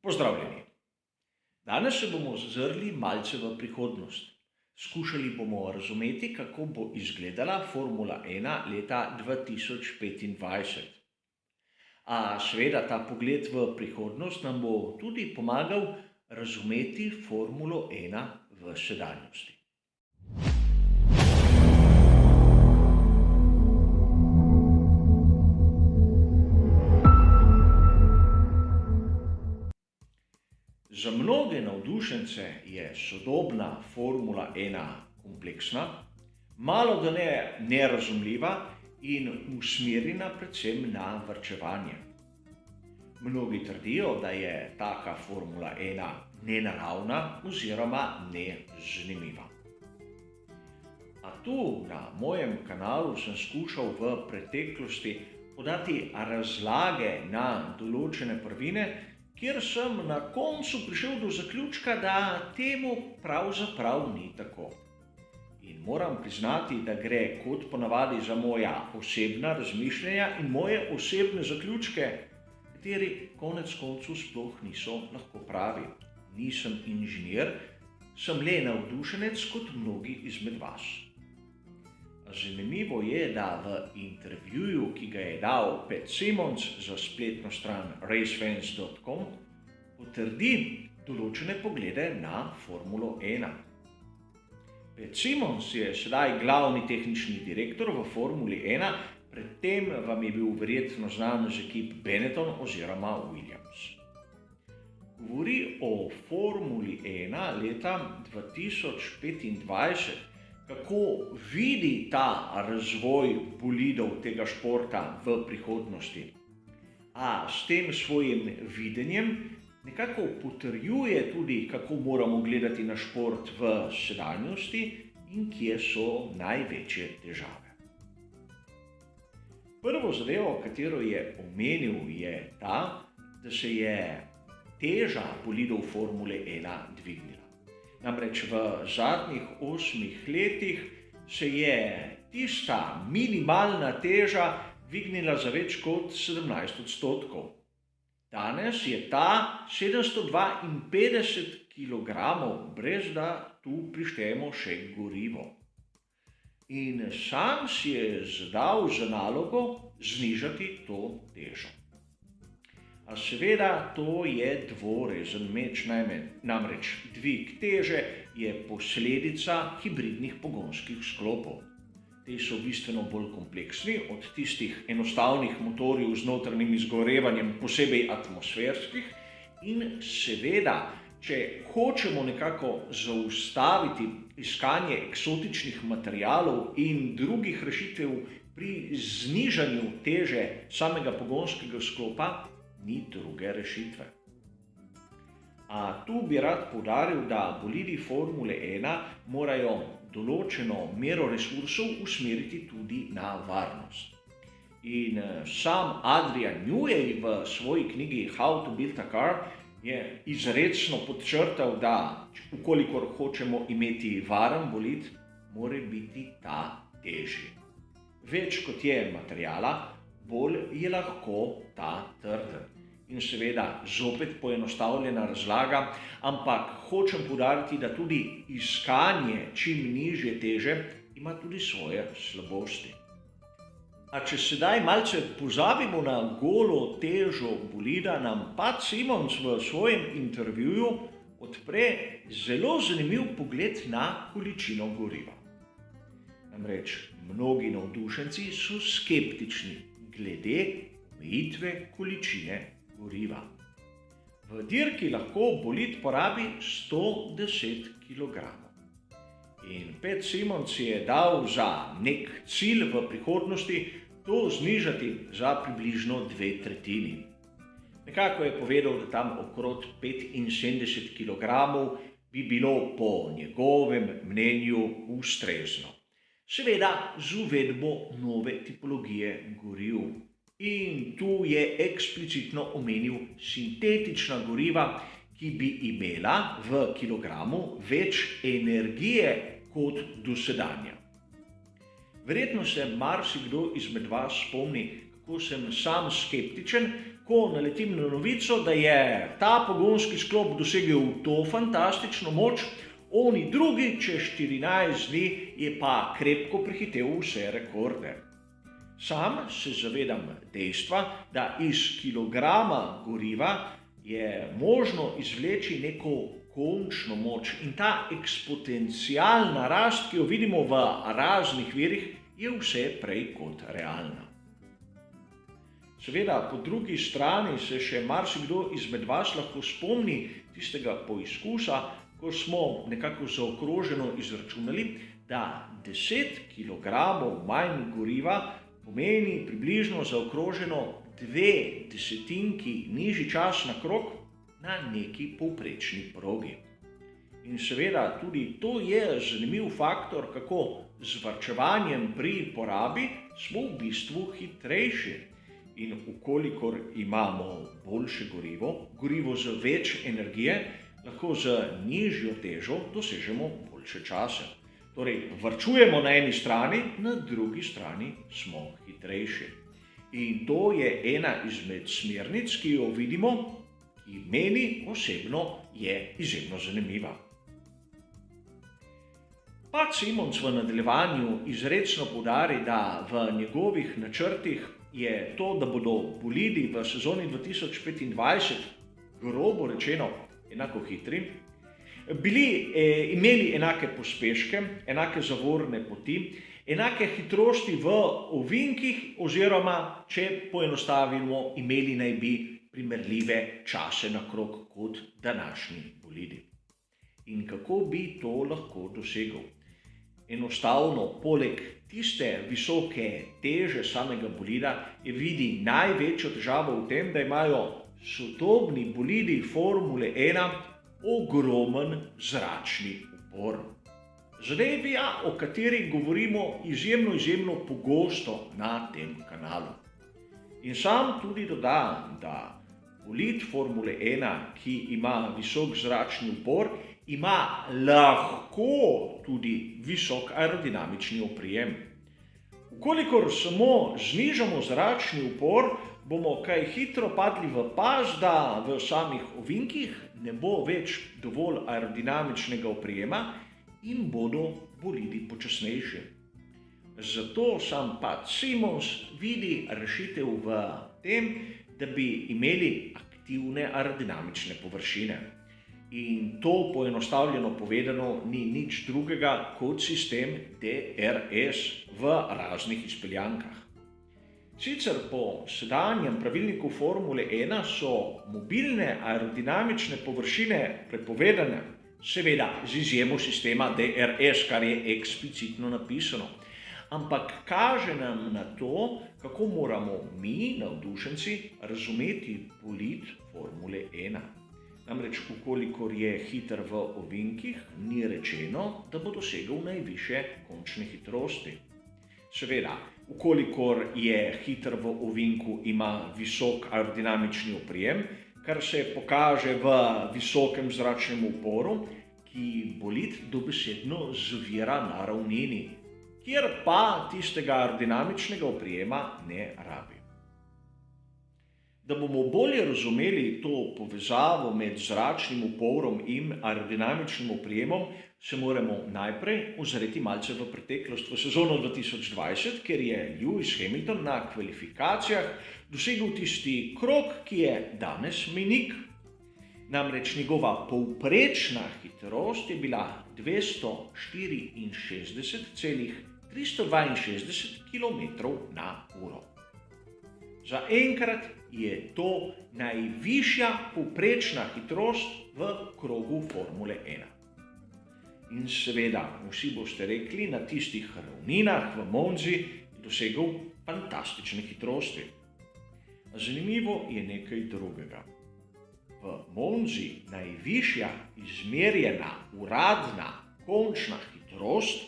Pozdravljeni! Danes se bomo zazrli malce v prihodnost. Skušali bomo razumeti, kako bo izgledala Formula 1 leta 2025. A seveda ta pogled v prihodnost nam bo tudi pomagal razumeti Formulo 1 v sedanjosti. Za mnoge navdušence je sodobna Formula 1 kompleksna, malodane nerazumljiva in usmerjena predvsem na varčevanje. Mnogi trdijo, da je taka Formula 1 nenaravna oziroma nezanimiva. A tu na mojem kanalu sem skušal v preteklosti podati razlage na določene prvine, kjer sem na koncu prišel do zaključka, da temu pravzaprav ni tako. In moram priznati, da gre kot ponavadi za moja osebna razmišljanja in moje osebne zaključke, kateri konec koncev sploh niso lahko pravi. Nisem inženir, sem le navdušenec kot mnogi izmed vas. Zanimivo je, da v intervjuju, ki ga je dal Pat Symonds za spletno stran racefans.com, potrdi določene poglede na Formulo 1. Pat Symonds je sedaj glavni tehnični direktor v Formuli 1, predtem vam je bil verjetno znan z ekip Benetton oziroma Williams. Govori o Formuli 1 leta 2025, kako vidi ta razvoj bolidov tega športa v prihodnosti. A s tem svojim videnjem nekako potrjuje tudi, kako moramo gledati na šport v sedanjosti in kje so največje težave. Prvo zadevo, katero je omenil, je ta, da se je teža bolidov Formule 1 dvignila. Namreč v zadnjih 8 letih se je tista minimalna teža dvignila za več kot 17%. Danes je ta 752 kg, brez da tu prištejemo še gorivo. In sam si je zadal za nalogo znižati to težo. A seveda to je dvorezen meč, namreč dvig teže je posledica hibridnih pogonskih sklopov. Te so bistveno bolj kompleksni od tistih enostavnih motorjev z notranjim izgorevanjem, posebej atmosferskih, in seveda, če hočemo nekako zaustaviti iskanje eksotičnih materialov in drugih rešitev pri znižanju teže samega pogonskega sklopa, ni druge rešitve. A tu bi rad poudaril, da bolidi Formule 1 morajo določeno mero resursov usmeriti tudi na varnost. In sam Adrian Newey v svoji knjigi How to Build a Car je izrecno podčrtal, da ukolikor hočemo imeti varen bolid, mora biti ta težji. Več kot je materijala, bolj je lahko ta trden. In seveda zopet poenostavljena razlaga, ampak hočem poudariti, da tudi iskanje čim nižje teže ima tudi svoje slabosti. A če sedaj malce pozabimo na golo težo bolida, nam Pat Symonds v svojem intervjuju odpre zelo zanimiv pogled na količino goriva. Namreč mnogi navdušenci so skeptični glede omejitve količine goriva. V dirki lahko bolid porabi 110 kg. In Pat Symonds je dal za nek cilj v prihodnosti to znižati za približno 2/3. Nekako je povedal, da tam okrog 75 kg bi bilo po njegovem mnenju ustrezno. Seveda z uvedbo nove tipologije goriv. In tu je eksplicitno omenil sintetična goriva, ki bi imela v kilogramu več energije kot dosedanja. Verjetno se marsikdo izmed vas spomni, kako sem sam skeptičen, ko naletim na novico, da je ta pogonski sklop dosegel to fantastično moč, oni drugi čez 14 dni je pa krepko prehitel vse rekorde. Sam se zavedam dejstva, da iz kilograma goriva je možno izvleči neko končno moč in ta eksponencialna rast, ki jo vidimo v raznih virih, je vse prej kot realna. Seveda, po drugi strani se še marsikdo izmed vas lahko spomni tistega poizkusa, ko smo nekako zaokroženo izračunali, da 10 kg manj goriva pomeni približno zaokroženo 2/10 nižji čas na krog na neki povprečni progi. In seveda tudi to je zanimiv faktor, kako z varčevanjem pri porabi smo v bistvu hitrejši. In ukolikor imamo boljše gorivo z več energije, lahko z nižjo težo dosežemo boljše čase. Torej, varčujemo na eni strani, na drugi strani smo hitrejši. In to je ena izmed smernic, ki jo vidimo, ki meni osebno je izjemno zanimiva. Pat Simons v nadaljevanju izrecno poudari, da v njegovih načrtih je to, da bodo bolidi v sezoni 2025, grobo rečeno, enako hitri, imeli enake pospeške, enake zavorne poti, enake hitrosti v ovinkih oziroma, če poenostavimo, imeli naj bi primerljive čase na krog kot današnji bolidi. In kako bi to lahko dosegel? Enostavno, poleg tiste visoke teže samega bolida je vidi največjo težavo v tem, da imajo sodobni bolidi Formule 1 ogromen zračni upor. Zadeva, o kateri govorimo izjemno pogosto na tem kanalu. In sam tudi dodam, da bolid Formule 1, ki ima visok zračni upor, ima lahko tudi visok aerodinamični oprijem. Ukolikor samo znižamo zračni upor, bomo kaj hitro padli v past, da v samih ovinkih ne bo več dovolj aerodinamičnega oprijema in bodo bolidi počasnejši. Zato sam Pat Simons vidi rešitev v tem, da bi imeli aktivne aerodinamične površine. In to poenostavljeno povedano ni nič drugega kot sistem DRS v raznih izpeljankah. Sicer po sedanjem pravilniku Formule 1 so mobilne aerodinamične površine prepovedane, seveda z izjemo sistema DRS, kar je eksplicitno napisano. Ampak kaže nam na to, kako moramo mi, navdušenci, razumeti bolid Formule 1. Namreč, ukolikor je hiter v ovinkih, ni rečeno, da bo dosegel najvišje končne hitrosti. Seveda, ukolikor je hiter v ovinku, ima visok aerodinamični oprijem, kar se pokaže v visokem zračnem uporu, ki bolid dobesedno zavira na ravnini, kjer pa tistega aerodinamičnega oprijema ne rabi. Da bomo bolje razumeli to povezavo med zračnim uporom in aerodinamičnim oprijemom, se moramo najprej ozreti malce v preteklost, v sezono 2020, ker je Lewis Hamilton na kvalifikacijah dosegel tisti krog, ki je danes mejnik. Namreč njegova povprečna hitrost je bila 264,362 km/h. Zaenkrat je to najvišja povprečna hitrost v krogu Formule 1. In seveda, vsi boste rekli, na tistih ravninah v Monzi je dosegel fantastične hitrosti. Zanimivo je nekaj drugega. V Monzi najvišja izmerjena uradna končna hitrost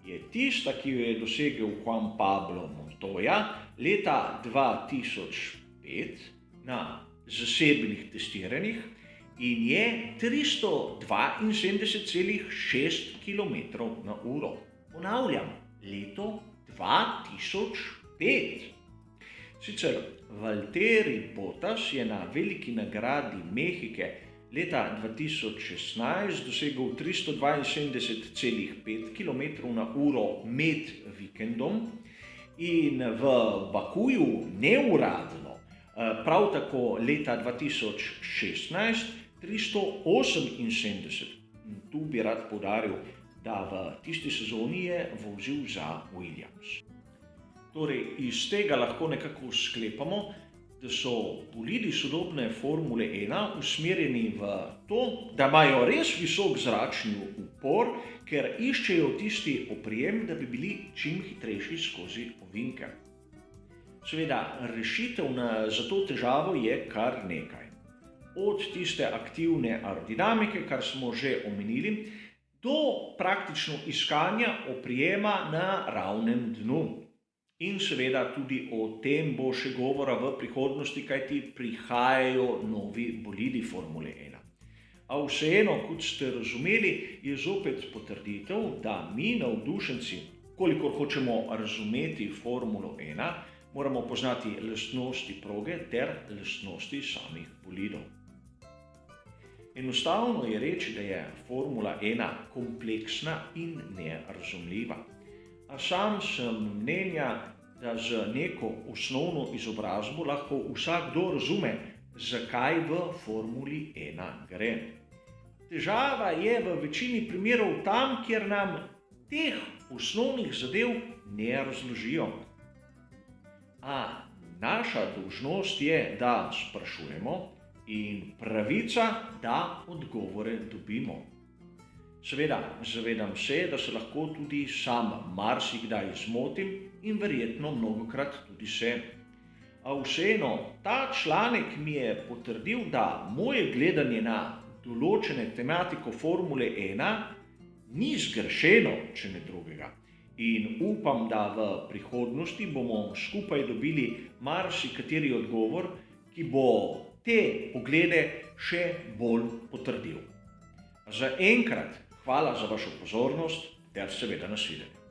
je tista, ki jo je dosegel Juan Pablo Montoya leta 2005 na zasebnih testiranjih in je 372,6 km/h. Ponavljam, leto 2005. Sicer Valtteri Bottas je na veliki nagradi Mehike leta 2016 dosegel 372,5 km/h med vikendom in v Bakuju neuradno, prav tako leta 2016 378. Tu bi rad poudaril, da v tisti sezoni je vozil za Williams. Torej, iz tega lahko nekako sklepamo, da so bolidi sodobne Formule 1 usmerjeni v to, da imajo res visok zračni upor, ker iščejo tisti oprijem, da bi bili čim hitrejši skozi ovinke. Seveda, rešitev za to težavo je kar nekaj. Od tiste aktivne aerodinamike, kar smo že omenili, do praktično iskanja oprijema na ravnem dnu. In seveda tudi o tem bo še govora v prihodnosti, kajti prihajajo novi bolidi Formule 1. A vseeno, kot ste razumeli, je zopet potrditev, da mi navdušenci, kolikor hočemo razumeti Formulo 1, moramo poznati lastnosti proge ter lastnosti samih bolidov. Enostavno je reči, da je Formula 1 kompleksna in nerazumljiva. A sam sem mnenja, da z neko osnovno izobrazbo lahko vsakdo razume, zakaj v Formuli 1 gre. Težava je v večini primerov tam, kjer nam teh osnovnih zadev ne razložijo. A naša dolžnost je, da sprašujemo in pravica, da odgovore dobimo. Seveda, zavedam se, da se lahko tudi sam marsikdaj zmotim in verjetno mnogokrat tudi se. A vseeno, ta članek mi je potrdil, da moje gledanje na določene tematiko Formule 1 ni zgrešeno, če ne drugega. In upam, da v prihodnosti bomo skupaj dobili marsikateri odgovor, ki bo te poglede še bolj potrdil. Za enkrat hvala za vašo pozornost ter seveda nasvidenje.